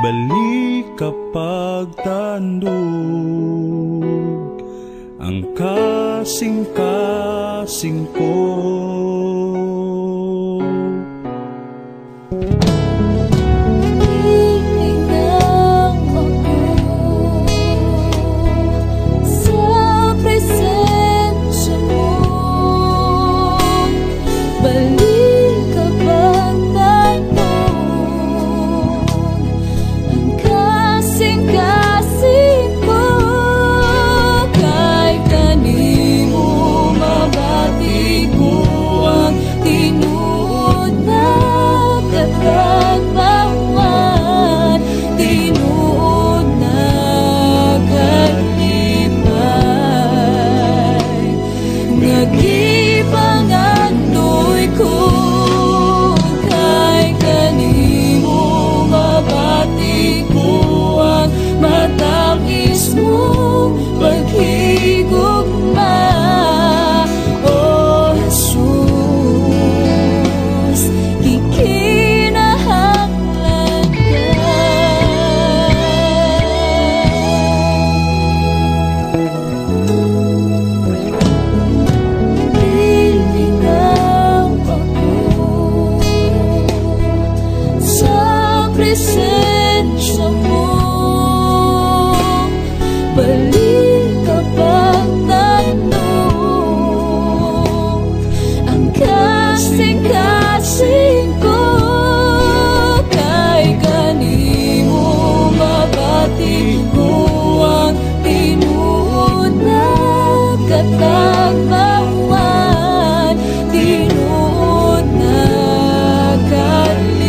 balik kapag tandog ang kasing-kasing ko. Presensya mo, balik kapag tandog ang kasing-kasing ko. Kay kanimo mabati ko ang tinuod na katagbawan, tinuod na kalipay.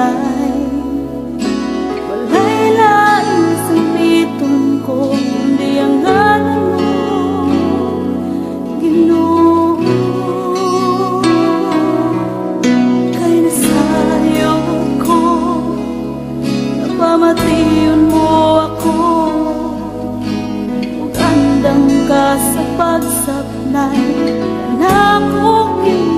sablay. Walay lain sa piton ko, kundi ang ngalan mo, Ginoo. Kay nasayo ko, napamatiyon mo ako, ug andam ka sa pagsablay na ako Ginoo.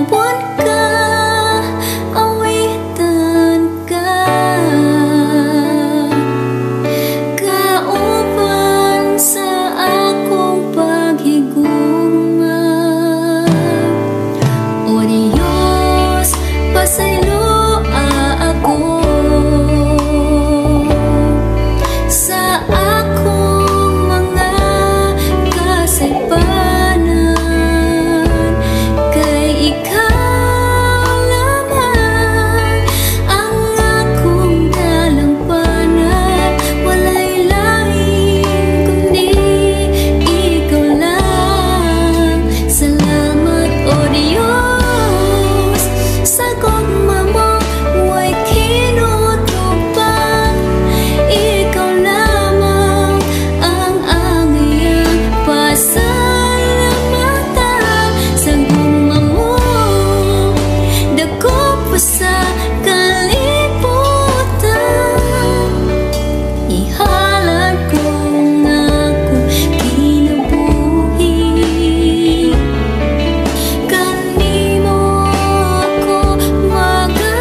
Tuon ka, awitan ka, kauban sa akong paghigugma. O Diyos, pasaylo ako sa akong mga kasaypanan, kay ikaw lamang ang akong dalampanan. Walay lain kundi ikaw lang. Salamat o Diyos, sa gugma mo way kinutupang. Ikaw lamang ang iyang pasalamatan. Sa gugma mo dako pa sa kalibutan. Ihalad ko nga akong kinabuhi, kanimo ako magawin.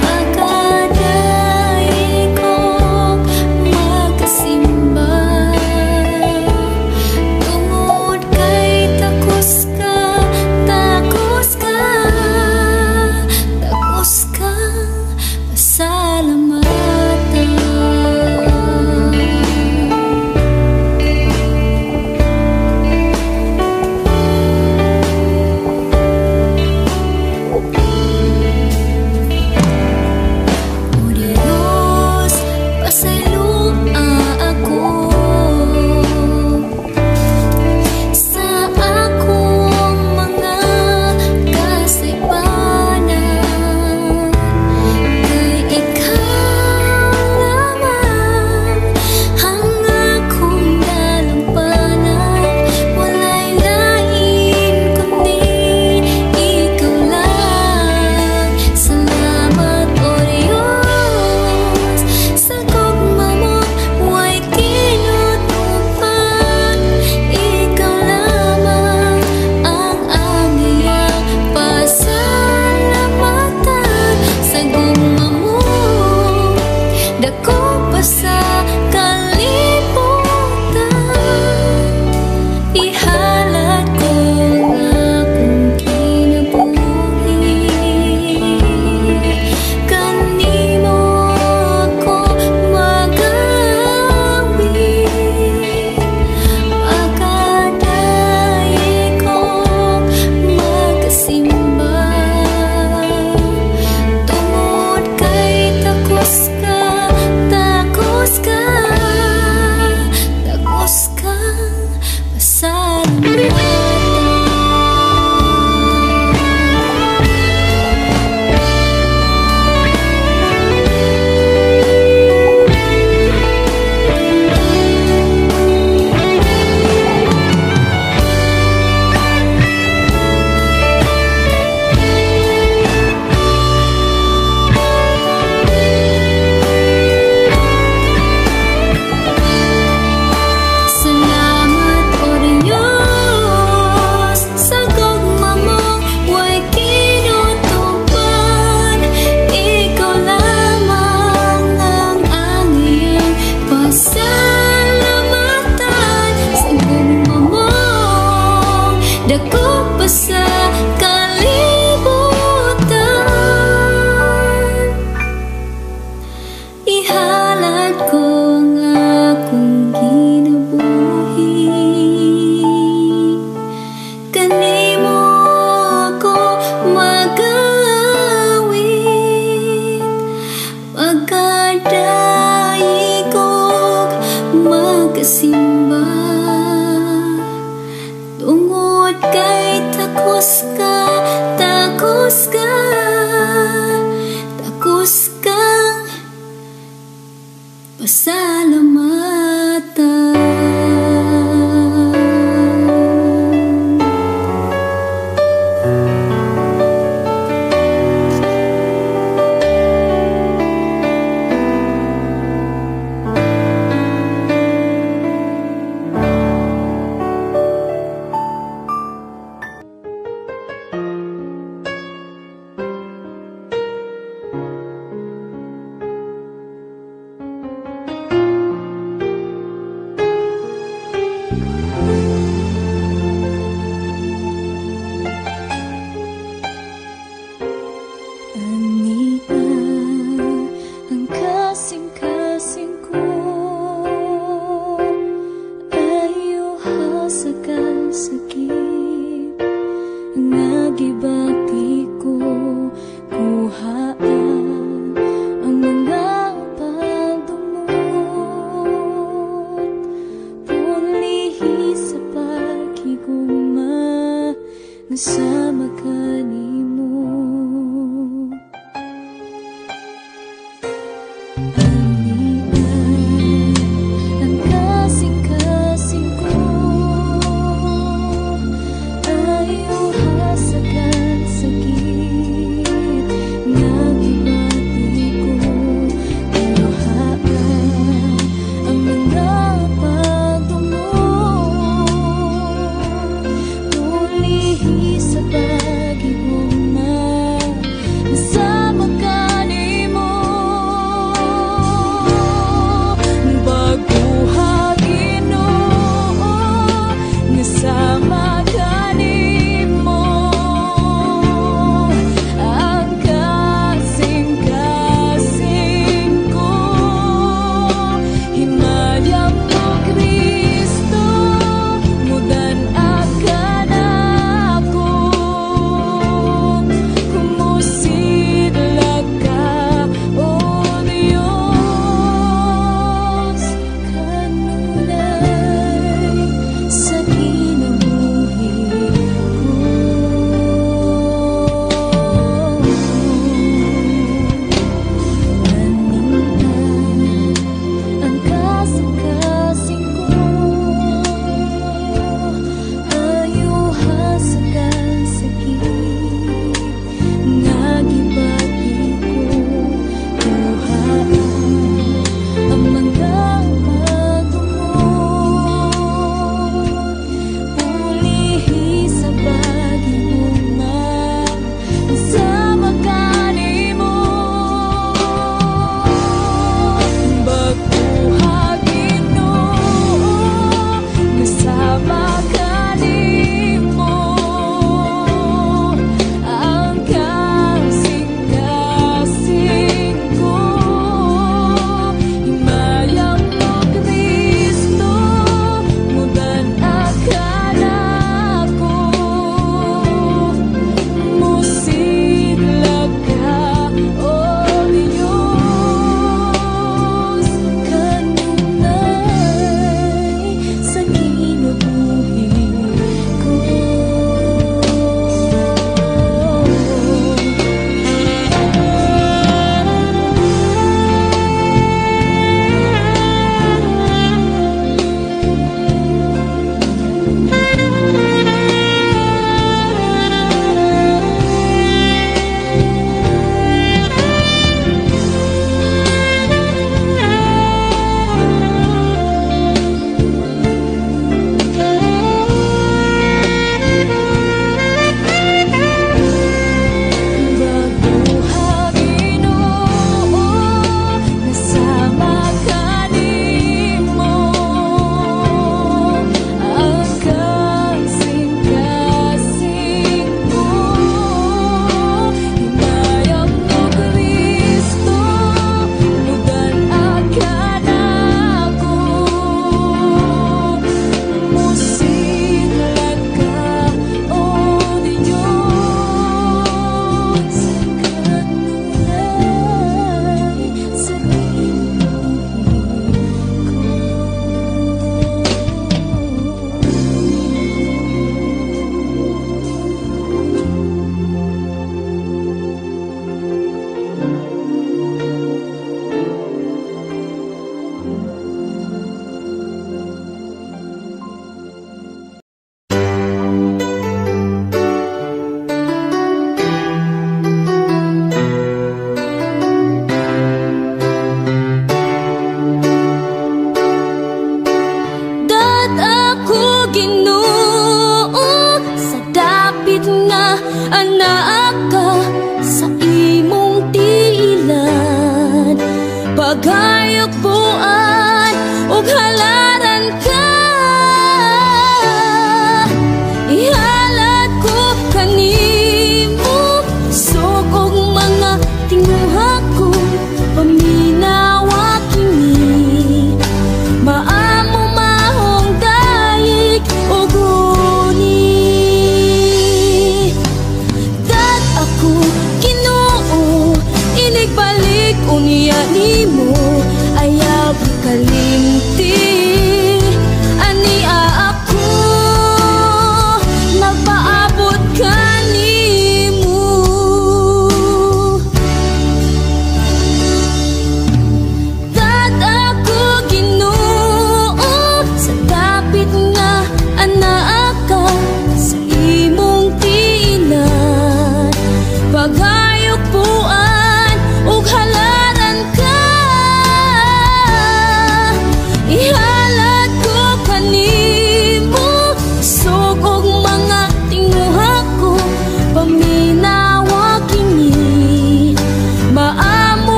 Pagkaday ko magkasimba, tungod kay takos ka, takos ka, takos ka, pasalamatan. O Diyos, pasaylo ako sa akong mga kasaypanan, kay ikaw lamang ang akong dalampanan. Walay lain kundi ikaw lang. Salamat o Diyos, sa gugma mo way kinutupang. Ikaw lamang ang iyang pasalamatan. Sa gugma mo dako pa sa kalibutan. Ihalad ko nga akong kinabuhi, kanimo ako magawin. Pagkaday ko magkasimba, tungod kay takos ka, takos ka, takos ka, pasalamatan. Salamat o Diyos, sa gugma mo way kinutupan. Ikaw lamang ang iyang pasalamatan. Sa gugma mo dako pa sa kalibutan. Ihalad ko nga akong kinabuhi, kanimo ako magawin. Pagkaday ko magkasimba, tungod kay takos ka, takos ka, takos ka, pasalamatan. nasama ka nimo. Ang kasing-kasing ko ayaw hasakan sakit nga gibati ko. Tuhaan ang mga pagdumog, ulihi sa pag-ibuma, nasama ka nimo. Baguha Ginoo, nasama ka nimo. Ang kasing-kasing ko, himalyang mo Kristo, mudan-ag ka na ako. Kumusidlag ka, O Diyos, kanunay sa kinabuhi ko. Ang kasing-kasing ko ayaw hasakan sakit nga gibati ko. Tuhaan ang mga pagdumog, ulihi sa pag-ibuma, nasama ka nimo. Baguha Ginoo, nasama ka nimo.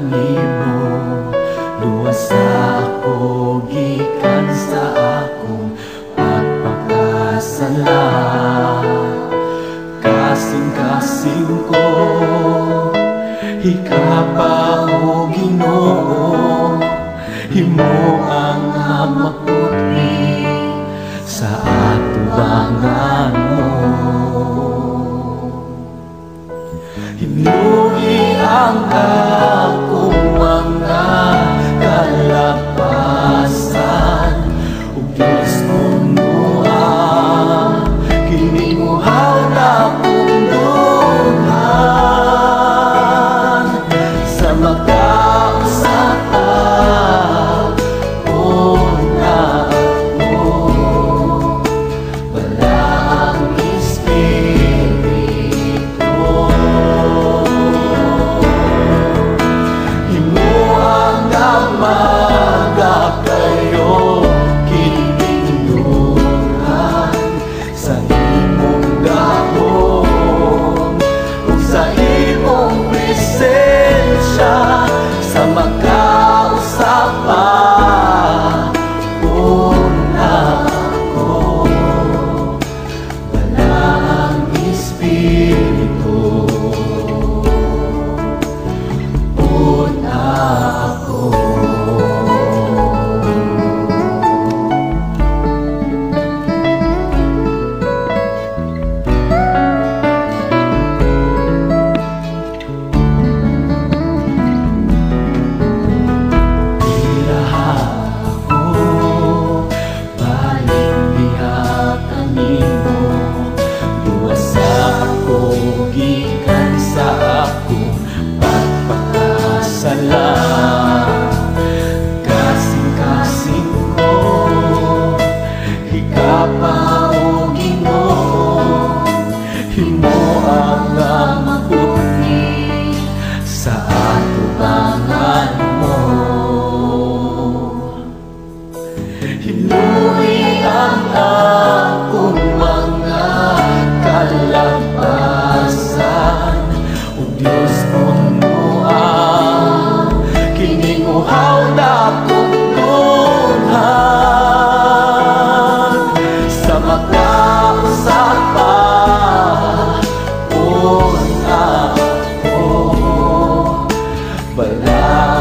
kanimo, luwas ako gikan sa akong pagpakasala. Kasing-kasing ko hikapa o Ginoo, himo ang maputli sa atubangan mo. Hinuwi ang akong mga kalapasan, ug Diyos punuan kinimuhaw na punduhan sa magkausapa. Una ako, wala ang Espiritu. Himuang magakayo kinindungan sa imong gahom ug sa imong presensya sa magkausapa. Una ako, wala ang Espiritu. Una ako. Balik diha kanimo, luwas ako gikan sa akong pagpakasala. Kasing-kasing ko hikapa o Ginoo, himo ang maputli sa atubangan mo. Hinuwi ang akong mga kalapasan, ug Diyos punuan kinimuhaw na punduhan sa magkausapa. Una ako, wala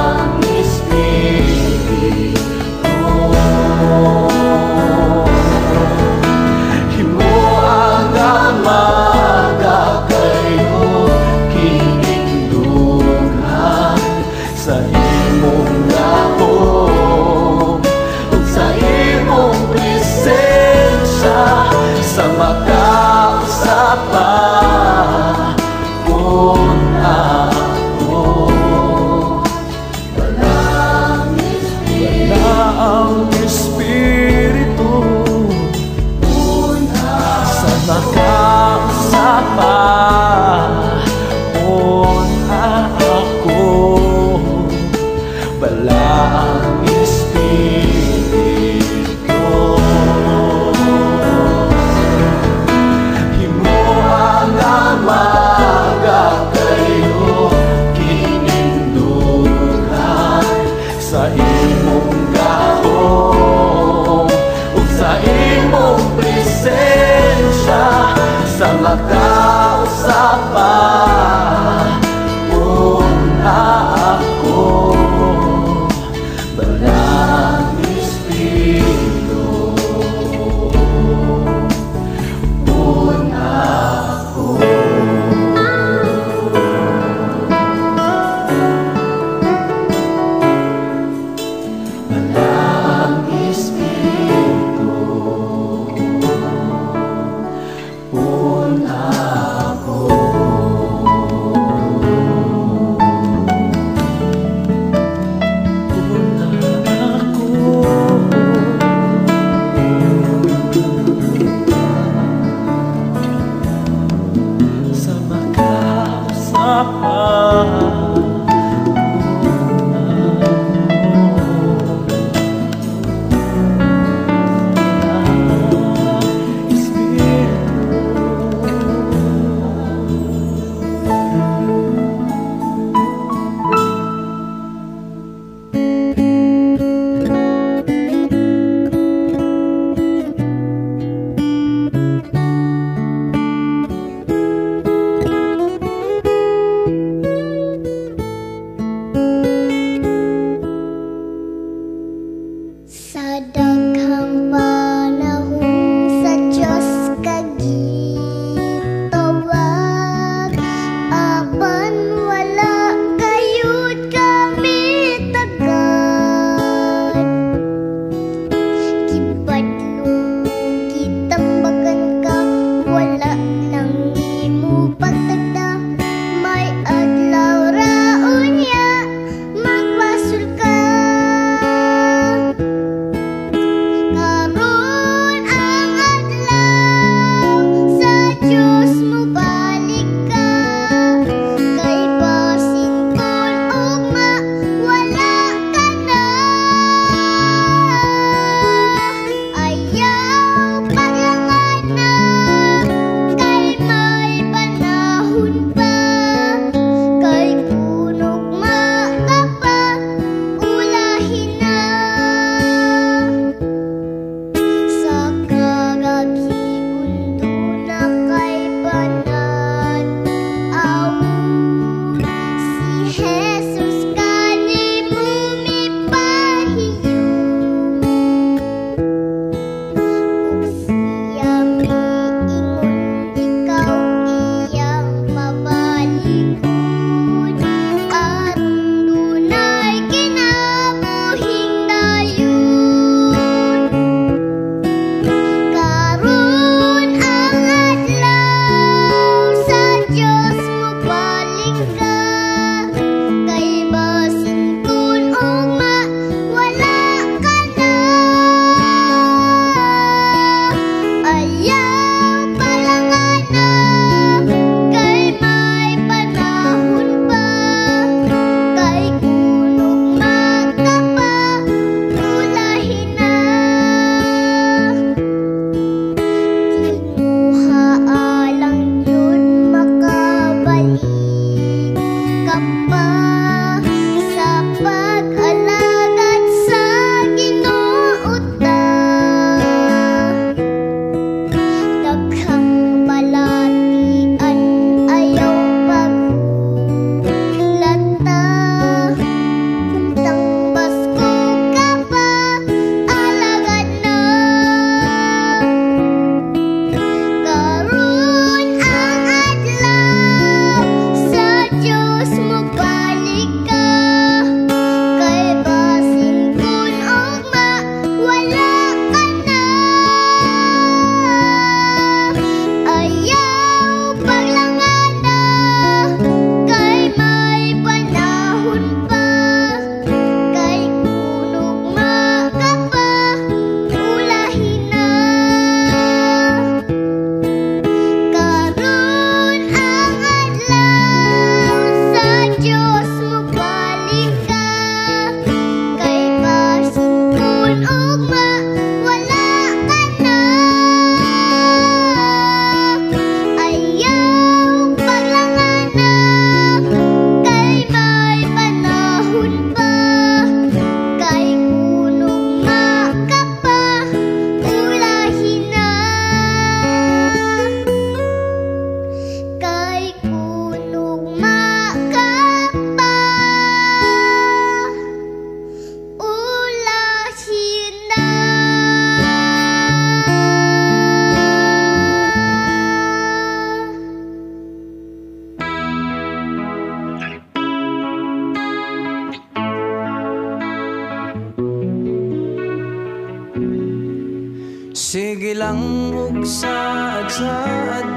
Sige lang og saad-saad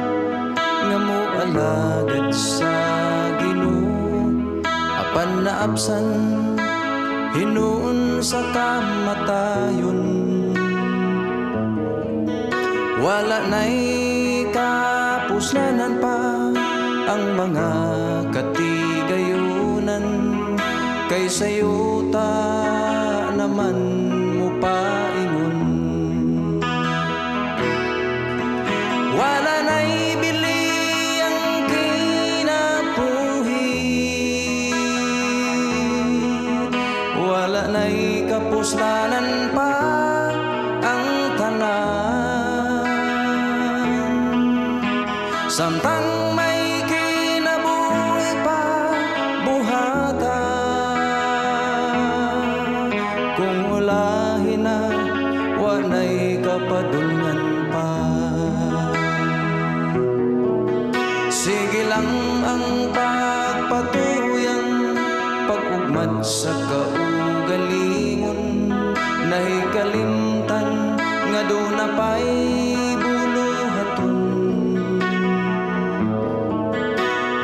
nga moalagad sa Ginoo, apan naabsan hinuon sa kamatayon. Wala na'y kapuslanan pa ang mga katigayunan, kay sayo ta naman mo paingon. Wala na'y bili ang kinabuhi, wala na'y kapuslanan pa ang tanan. Samtang may kinabuhi pa buhata, kung ulahin na wanay kapadulngan pa. Sige lang ang pagpatuyang pag-ugmad sa kaugalingon, nahi kalimtan nga doon na pa'y buluhaton.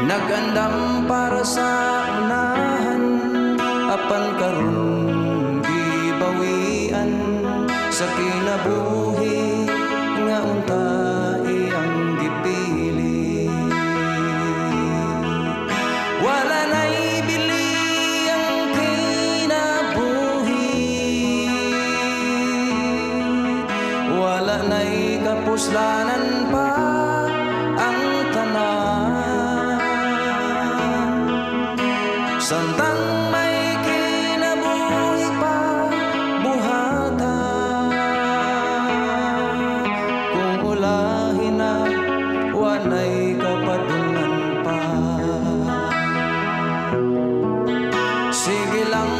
Nagandam para sa unahan, apan karon gibawian sa kinabuhi nga unta iyang gipili. Wala na'y bili ang kinabuhi, wala na'y kapuslanan pa ang tanan. Samtang may kinabuhi pa buhata, kung ulahin na wanay kapadungan pa. Sige lang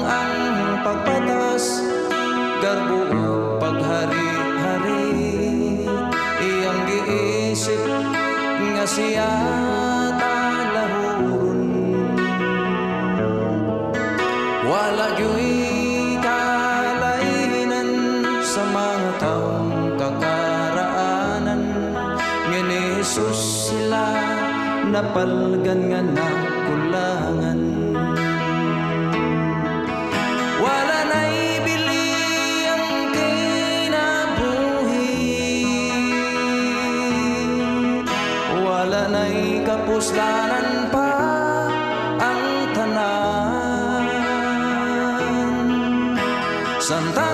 ang pagpatas, garbo o paghari-hari, iyang giisip nga siya talahuron. Wala gyu'y kalainan sa mga taong kakaraanan, nga ni Jesus sila napalgan nga nakulangan. Wala na'y bili ang kinabuhi, wala na'y kapuslanan pa ang tanan. Samtang